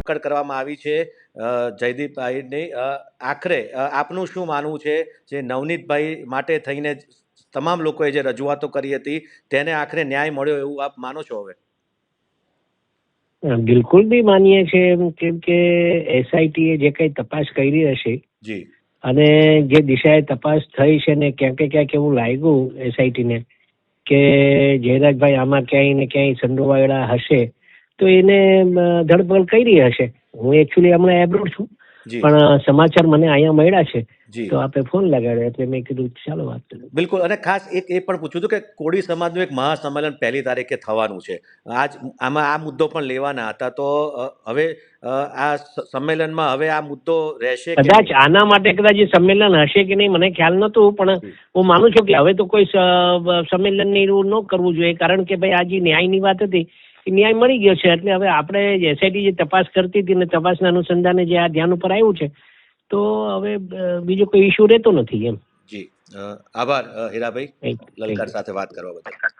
ધરપકડ કરવામાં આવી છે જયદીપભાઈની. આખરે આપનું શું માનવું છે જે નવનીતભાઈ માટે થઈને તમામ લોકોએ જે રજૂઆતો કરી હતી તેને આખરે ન્યાય મળ્યો એવું આપ માનો છો? હવે બિલકુલ બી માનીએ છીએ, કેમ કે એસઆઈટી એ જે કઈ તપાસ કરી હશે જી અને જે દિશાએ તપાસ થઈ છે ને ક્યાંક એવું લાગ્યું એસઆઈટી ને કે જયરાજભાઈ આમાં ક્યાંય ને ક્યાંય સંડોવાયેલા હશે તો એને ધરપકડ કરી હશે. હું એકચ્યુઅલી હમણાં એબ્રોડ છું, પણ સમાચાર મને અહીંયા મળ્યા છે તો આપે ફોન લગાડ્યો એટલે મેં કીધું ચાલો વાત કરીએ. બિલકુલ. અને ખાસ એક એ પણ પૂછ્યું હતું કે કોળી સમાજનું એક મહાસંમેલન 1 તારીખે થવાનું છે. આમાં આ મુદ્દો પણ લેવાના હતા, તો હવે આ સંમેલનમાં હવે આ મુદ્દો રહેશે? કદાચ આના માટે કદાચ સંમેલન હશે કે નહીં મને ખ્યાલ નતું, પણ હું માનું છું કે હવે તો કોઈ સંમેલન ને એવું ન કરવું જોઈએ, કારણ કે ભાઈ આ જે ન્યાયની વાત હતી એ ન્યાય મળી ગયો છે. એટલે હવે આપણે એસઆઈટી જે તપાસ કરતી હતી ને તપાસના અનુસંધાને જે આ ધ્યાન ઉપર આવ્યું છે તો હવે બીજો કોઈ ઇસ્યુ રહેતો નથી એમ. જી આભાર હીરાભાઈ લલકાર સાથે વાત કરવા બદલ.